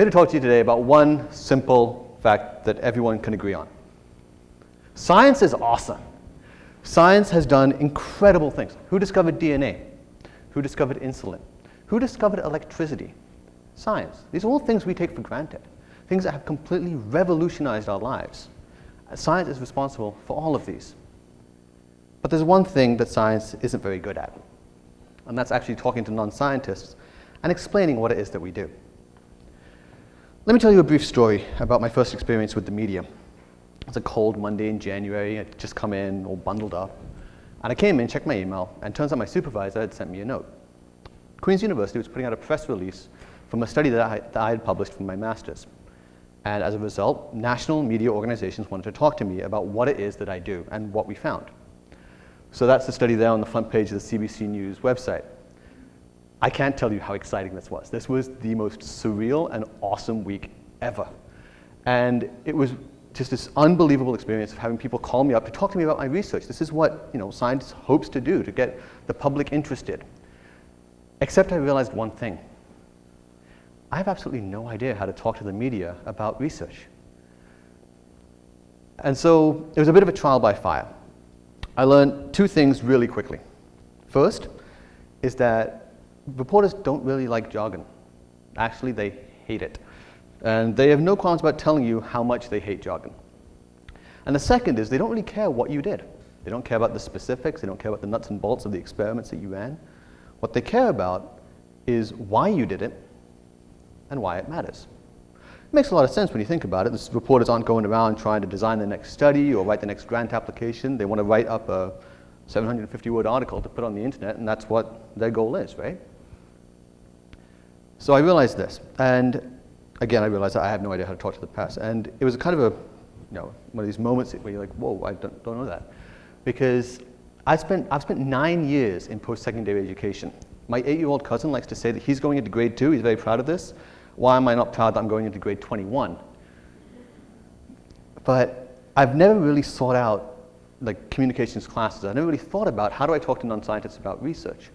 here to talk to you today about one simple fact that everyone can agree on. Science is awesome. Science has done incredible things. Who discovered DNA? Who discovered insulin? Who discovered electricity? Science. These are all things we take for granted, things that have completely revolutionized our lives. Science is responsible for all of these. But there's one thing that science isn't very good at, and that's actually talking to non-scientists and explaining what it is that we do. Let me tell you a brief story about my first experience with the media. It was a cold Monday in January. I'd just come in all bundled up. And I came in, checked my email, and it turns out my supervisor had sent me a note. Queen's University was putting out a press release from a study that I had published from my master's. And as a result, national media organizations wanted to talk to me about what it is that I do and what we found. So that's the study there on the front page of the CBC News website. I can't tell you how exciting this was. This was the most surreal and awesome week ever. And it was just this unbelievable experience of having people call me up to talk to me about my research. This is what science hopes to do, to get the public interested. Except I realized one thing. I have absolutely no idea how to talk to the media about research. And so it was a bit of a trial by fire. I learned two things really quickly. First is that reporters don't really like jargon. Actually, they hate it. And they have no qualms about telling you how much they hate jargon. And the second is they don't really care what you did. They don't care about the specifics. They don't care about the nuts and bolts of the experiments that you ran. What they care about is why you did it and why it matters. It makes a lot of sense when you think about it. The reporters aren't going around trying to design the next study or write the next grant application. They want to write up a 750-word article to put on the internet, and that's what their goal is, right? So I realized this, and again, I realized that I have no idea how to talk to the press, and it was kind of one of these moments where you're like, whoa, I don't know that, because I've spent 9 years in post-secondary education. My 8-year-old cousin likes to say that he's going into grade 2. He's very proud of this. Why am I not proud that I'm going into grade 21? But I've never really sought out communications classes. I never really thought about how do I talk to non-scientists about research.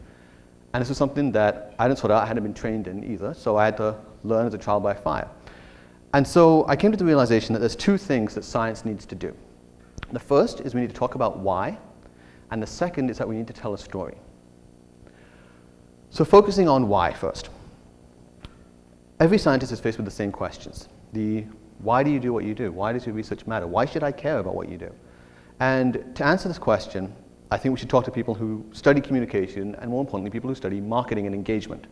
And this was something that I didn't sort out. I hadn't been trained in either, so I had to learn as a trial by fire. And so I came to the realization that there's two things that science needs to do. The first is we need to talk about why, and the second is that we need to tell a story. So focusing on why first. Every scientist is faced with the same questions. Why do you do what you do? Why does your research matter? Why should I care about what you do? And to answer this question, I think we should talk to people who study communication, and more importantly, people who study marketing and engagement.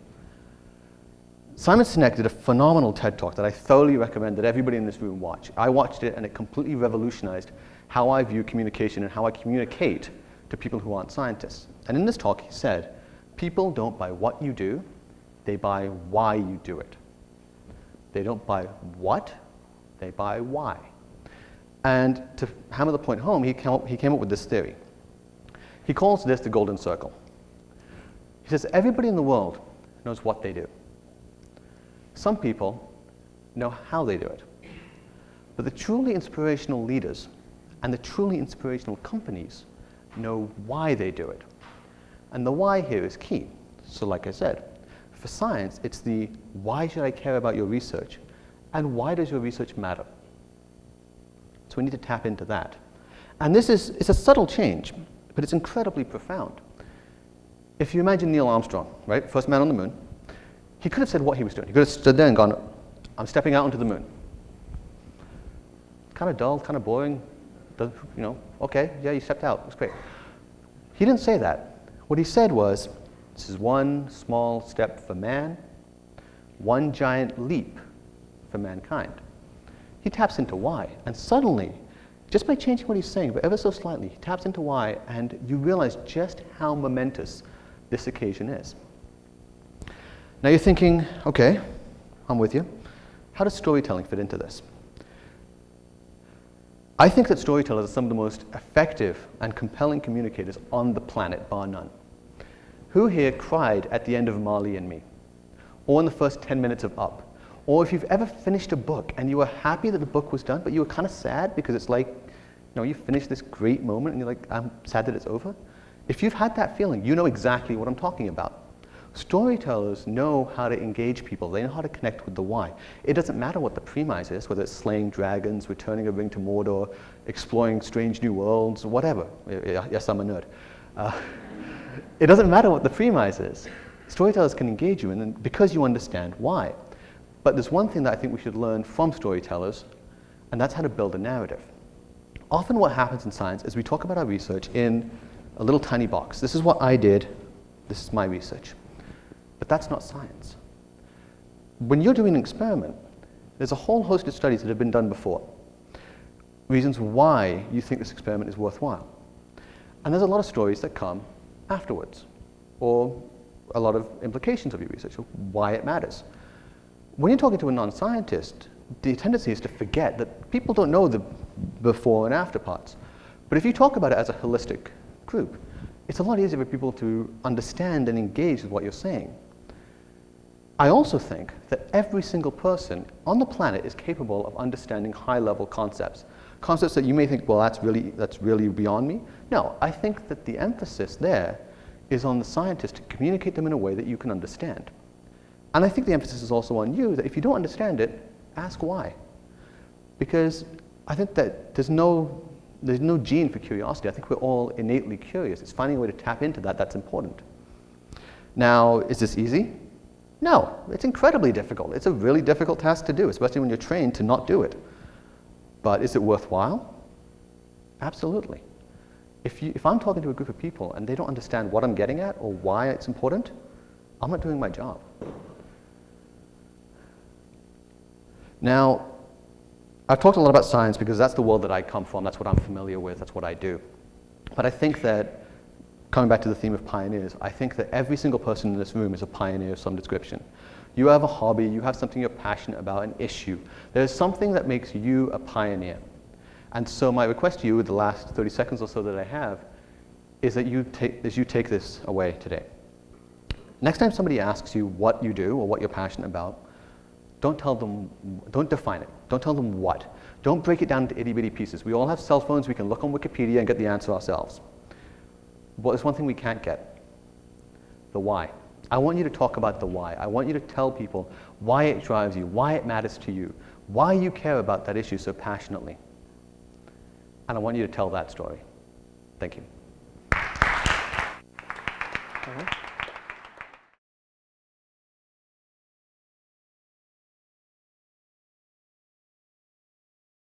Simon Sinek did a phenomenal TED Talk that I thoroughly recommend that everybody in this room watch. I watched it, and it completely revolutionized how I view communication and how I communicate to people who aren't scientists. And in this talk, he said, people don't buy what you do, they buy why you do it. They don't buy what, they buy why. And to hammer the point home, he came up with this theory. He calls this the golden circle. He says everybody in the world knows what they do. Some people know how they do it. But the truly inspirational leaders and the truly inspirational companies know why they do it. And the why here is key. So like I said, for science, it's the why should I care about your research and why does your research matter? So we need to tap into that. And it's a subtle change, but it's incredibly profound. If you imagine Neil Armstrong, right, first man on the moon, he could have said what he was doing. He could have stood there and gone, I'm stepping out onto the moon. Kind of dull, kind of boring, okay, yeah, you stepped out, it's great. He didn't say that. What he said was, this is one small step for man, one giant leap for mankind. He taps into why, and suddenly, just by changing what he's saying, but ever so slightly, he taps into why, and you realize just how momentous this occasion is. Now you're thinking, okay, I'm with you. How does storytelling fit into this? I think that storytellers are some of the most effective and compelling communicators on the planet, bar none. Who here cried at the end of Marley and Me? Or in the first 10 minutes of Up? Or if you've ever finished a book and you were happy that the book was done, but you were kind of sad because it's like, you finished this great moment and you're like, I'm sad that it's over. If you've had that feeling, you know exactly what I'm talking about. Storytellers know how to engage people. They know how to connect with the why. It doesn't matter what the premise is, whether it's slaying dragons, returning a ring to Mordor, exploring strange new worlds, whatever. Yes, I'm a nerd. It doesn't matter what the premise is. Storytellers can engage you because you understand why. But there's one thing that I think we should learn from storytellers, and that's how to build a narrative. Often what happens in science is we talk about our research in a little tiny box. This is what I did. This is my research. But that's not science. When you're doing an experiment, there's a whole host of studies that have been done before. Reasons why you think this experiment is worthwhile. And there's a lot of stories that come afterwards, or a lot of implications of your research, or why it matters. When you're talking to a non-scientist, the tendency is to forget that people don't know the before and after parts. But if you talk about it as a holistic group, it's a lot easier for people to understand and engage with what you're saying. I also think that every single person on the planet is capable of understanding high-level concepts. Concepts that you may think, well, that's really beyond me. No, I think that the emphasis there is on the scientist to communicate them in a way that you can understand. And I think the emphasis is also on you, that if you don't understand it, ask why. Because I think that there's no gene for curiosity. I think we're all innately curious. It's finding a way to tap into that that's important. Now, is this easy? No, it's incredibly difficult. It's a really difficult task to do, especially when you're trained to not do it. But is it worthwhile? Absolutely. If I'm talking to a group of people and they don't understand what I'm getting at or why it's important, I'm not doing my job. Now, I've talked a lot about science because that's the world that I come from, that's what I'm familiar with, that's what I do. But I think that, coming back to the theme of pioneers, I think that every single person in this room is a pioneer of some description. You have a hobby, you have something you're passionate about, an issue. There's something that makes you a pioneer. And so my request to you, the last 30 seconds or so that I have, is that you take this away today. Next time somebody asks you what you do or what you're passionate about, don't define it. Don't tell them what. Don't break it down into itty-bitty pieces. We all have cell phones. We can look on Wikipedia and get the answer ourselves. But there's one thing we can't get: the why. I want you to talk about the why. I want you to tell people why it drives you, why it matters to you, why you care about that issue so passionately. And I want you to tell that story. Thank you.